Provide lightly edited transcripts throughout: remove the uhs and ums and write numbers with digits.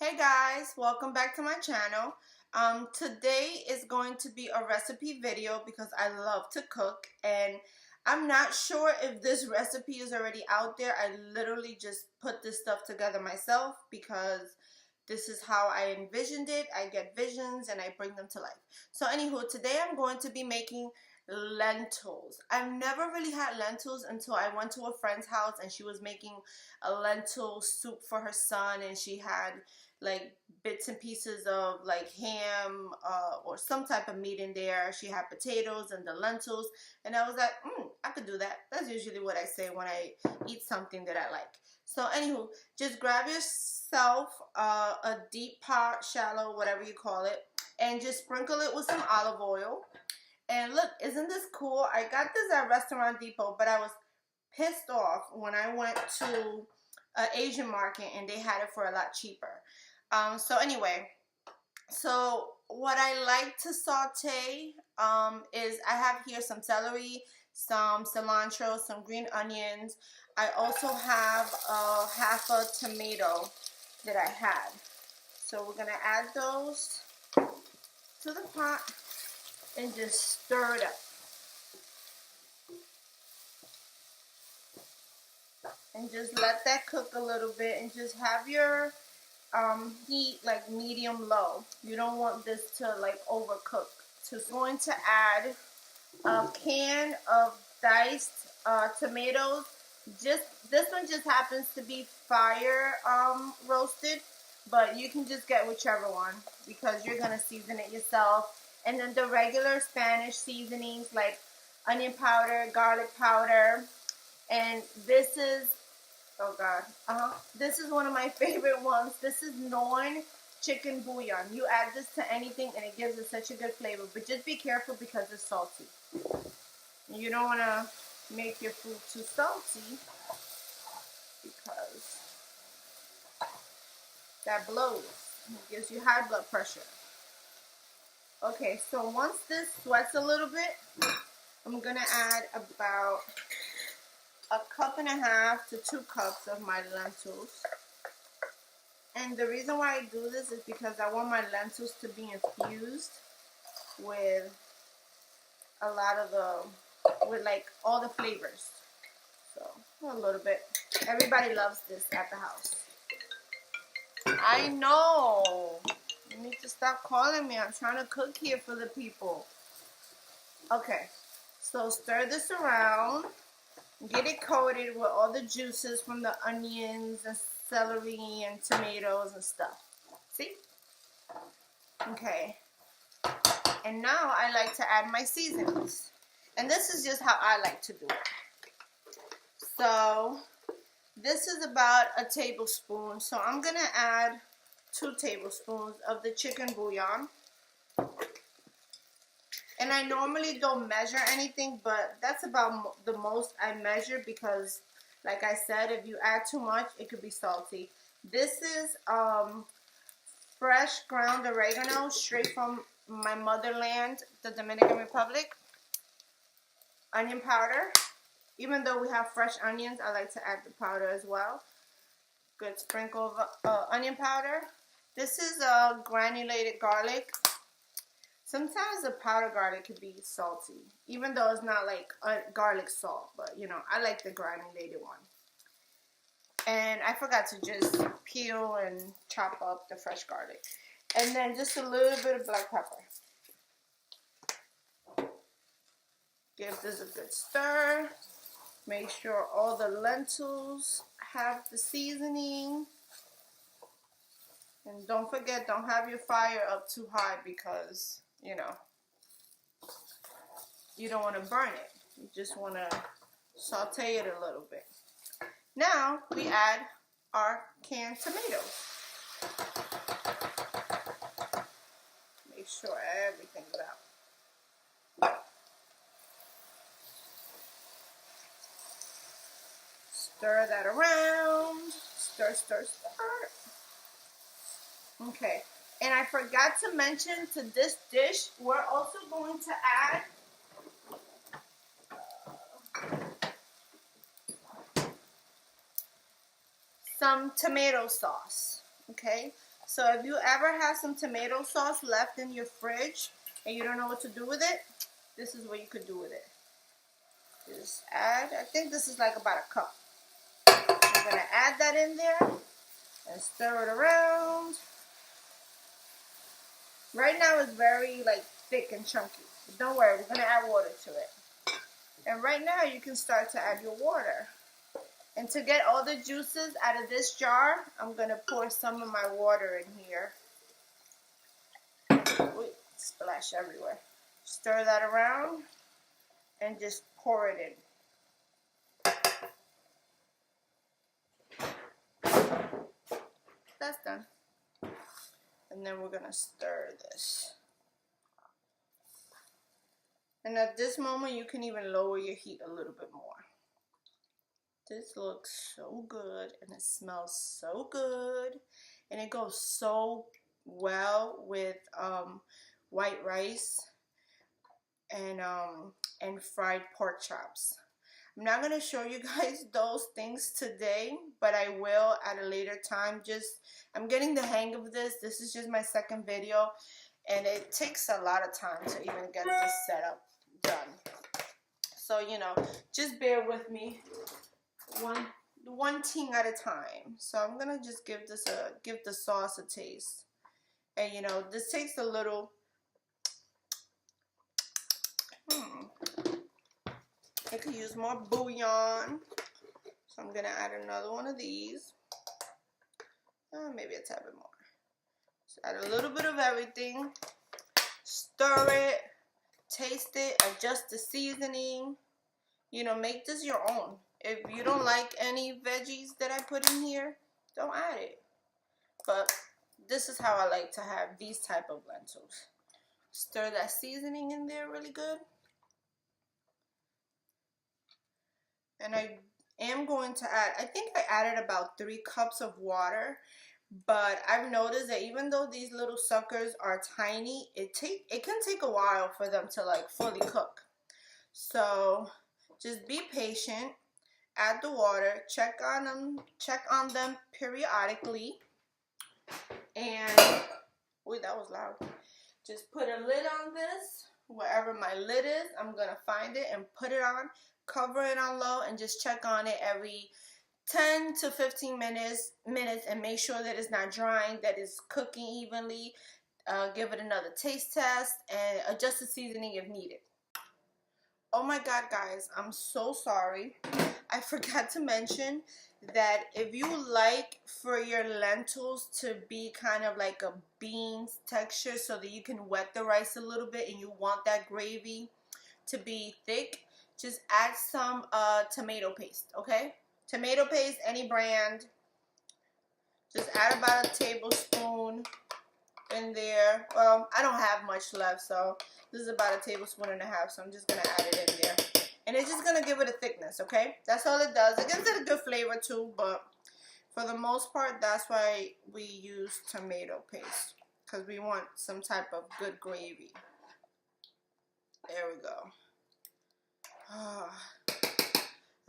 Hey guys, welcome back to my channel. Today is going to be a recipe video because I love to cook and I'm not sure if this recipe is already out there. I literally just put this stuff together myself because this is how I envisioned it. I get visions and I bring them to life. So anywho, today I'm going to be making lentils. I've never really had lentils until I went to a friend's house and she was making a lentil soup for her son, and she had like bits and pieces of like ham or some type of meat in there. She had potatoes and the lentils, and I was like, I could do that. That's usually what I say when I eat something that I like. So anywho, just grab yourself a deep pot, shallow, whatever you call it, and just sprinkle it with some olive oil. And look, isn't this cool? I got this at Restaurant Depot, but I was pissed off when I went to an Asian market and they had it for a lot cheaper. So anyway, so what I like to saute is I have here some celery, some cilantro, some green onions. I also have half a tomato that I had. So we're gonna add those to the pot and just stir it up. And just let that cook a little bit and just have your heat like medium low. You don't want this to like overcook. So it's going to add a can of diced tomatoes. Just this one just happens to be fire roasted, but you can just get whichever one because you're gonna season it yourself. And then the regular Spanish seasonings like onion powder, garlic powder, and this is, oh god, this is one of my favorite ones. This is Norn chicken bouillon. You add this to anything and it gives it such a good flavor, but just be careful because it's salty. You don't want to make your food too salty because that blows. It gives you high blood pressure. Okay, so once this sweats a little bit, I'm going to add about 1.5 cups to 2 cups of my lentils. And the reason why I do this is because I want my lentils to be infused with a lot of with like all the flavors. So a little bit. Everybody loves this at the house. I know. You need to stop calling me. I'm trying to cook here for the people. Okay. So stir this around. Get it coated with all the juices from the onions and celery and tomatoes and stuff. See? Okay. And now I like to add my seasonings. And this is just how I like to do it. So this is about a tablespoon. So I'm going to add 2 tablespoons of the chicken bouillon. And I normally don't measure anything, but that's about the most I measure because, like I said, if you add too much, it could be salty. This is fresh ground oregano straight from my motherland, the Dominican Republic. Onion powder. Even though we have fresh onions, I like to add the powder as well. Good sprinkle of onion powder. This is granulated garlic. Sometimes the powder garlic could be salty, even though it's not like garlic salt, but you know, I like the granulated one. And I forgot to just peel and chop up the fresh garlic. And then just a little bit of black pepper. Give this a good stir. Make sure all the lentils have the seasoning. And don't forget, don't have your fire up too high because, you know, you don't want to burn it. You just want to saute it a little bit. Now we add our canned tomatoes. Make sure everything's out. Stir that around. Stir, stir, stir. Okay. And I forgot to mention, to this dish, we're also going to add some tomato sauce. Okay. So if you ever have some tomato sauce left in your fridge and you don't know what to do with it, this is what you could do with it. Just add, I think this is like about a cup. I'm gonna add that in there and stir it around. Right now it's very like thick and chunky. But don't worry, we're gonna add water to it. And right now you can start to add your water. And to get all the juices out of this jar, I'm gonna pour some of my water in here. Ooh, splash everywhere. Stir that around and just pour it in. That's done. And then we're gonna stir this. And at this moment, you can even lower your heat a little bit more. This looks so good and it smells so good. And it goes so well with white rice and fried pork chops. I'm not going to show you guys those things today, but I will at a later time. I'm getting the hang of this. This is just my second video, and it takes a lot of time to even get this setup done. So, you know, just bear with me one thing at a time. So I'm going to just give the sauce a taste. And, you know, this takes a little... I could use more bouillon, so I'm gonna add another one of these. Maybe a tad bit more. Just add a little bit of everything. Stir it, taste it, adjust the seasoning. You know, make this your own. If you don't like any veggies that I put in here, don't add it. But this is how I like to have these type of lentils. Stir that seasoning in there really good. And I am going to add, I think I added about 3 cups of water, but I've noticed that even though these little suckers are tiny, it can take a while for them to like fully cook. So just be patient, add the water, check on them periodically, and wait, that was loud. Just put a lid on this, wherever my lid is, I'm gonna find it and put it on. Cover it on low and just check on it every 10 to 15 minutes and make sure that it's not drying, that it's cooking evenly. Give it another taste test and adjust the seasoning if needed. Oh my god, guys, I'm so sorry. I forgot to mention that if you like for your lentils to be kind of like a beans texture so that you can wet the rice a little bit and you want that gravy to be thick, just add some tomato paste, okay? Tomato paste, any brand. Just add about a tablespoon in there. Well, I don't have much left, so this is about a tablespoon and a half, so I'm just going to add it in there. And it's just going to give it a thickness, okay? That's all it does. It gives it a good flavor too, but for the most part, that's why we use tomato paste, because we want some type of good gravy. There we go.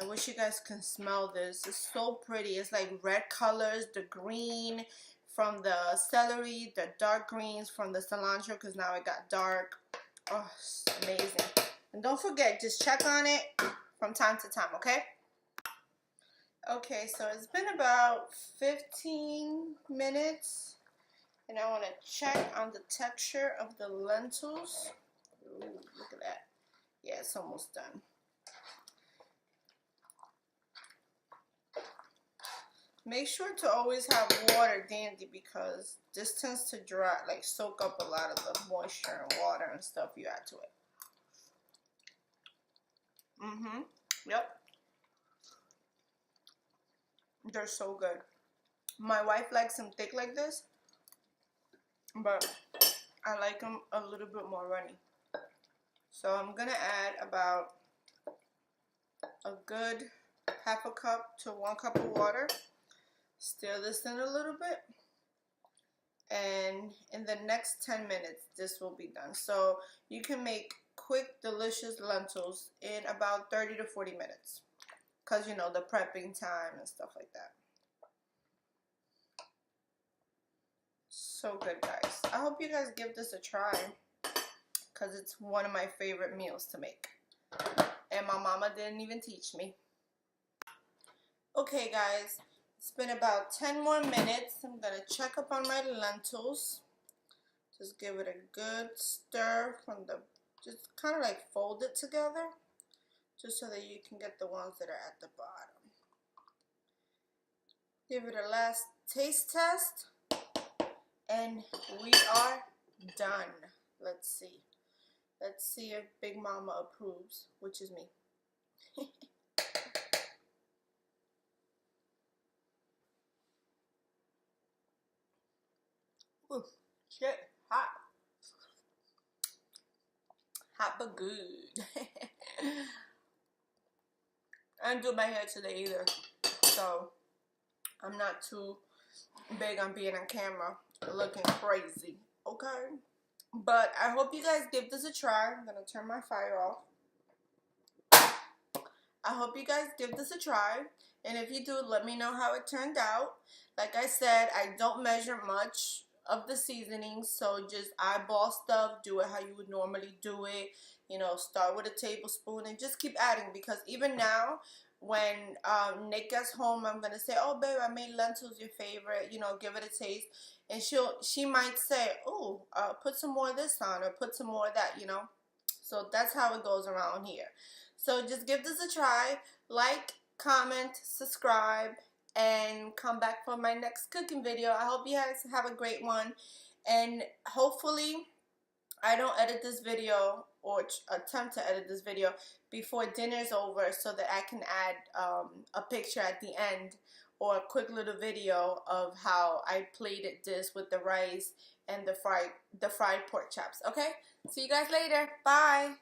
I wish you guys can smell this. It's so pretty. It's like red colors, the green from the celery, the dark greens from the cilantro, because now it got dark. Oh, it's amazing. And don't forget, just check on it from time to time, okay? Okay, so it's been about 15 minutes, and I want to check on the texture of the lentils. Ooh, look at that. Yeah, it's almost done. Make sure to always have water handy because this tends to dry, like soak up a lot of the moisture and water and stuff you add to it. Yep. They're so good. My wife likes them thick like this, but I like them a little bit more runny. So I'm gonna add about a good half a cup to 1 cup of water. Stir this in a little bit, and in the next 10 minutes this will be done. So you can make quick delicious lentils in about 30 to 40 minutes because you know the prepping time and stuff like that. So good, guys. I hope you guys give this a try because it's one of my favorite meals to make. And my mama didn't even teach me. Okay, guys. It's been about 10 more minutes. I'm going to check up on my lentils. Just give it a good stir from the, just kind of like fold it together. Just so that you can get the ones that are at the bottom. Give it a last taste test. And we are done. Let's see. Let's see if Big Mama approves, which is me. Ooh, shit, hot. Hot but good. I didn't do my hair today either, so I'm not too big on being on camera looking crazy, okay? But I hope you guys give this a try. I'm gonna turn my fire off. I hope you guys give this a try, and if you do, let me know how it turned out. Like I said, I don't measure much of the seasonings, so just eyeball stuff, do it how you would normally do it. You know, start with a tablespoon and just keep adding, because even now when Nick gets home, I'm gonna say, oh babe, I made lentils your favorite, you know, give it a taste, and she might say, oh, put some more of this on, or put some more of that, you know. So that's how it goes around here. So just give this a try, like, comment, subscribe, and come back for my next cooking video. I hope you guys have a great one, and hopefully I don't edit this video or attempt to edit this video before dinner's over, so that I can add a picture at the end, or a quick little video of how I plated this with the rice and the fried pork chops. Okay, see you guys later. Bye.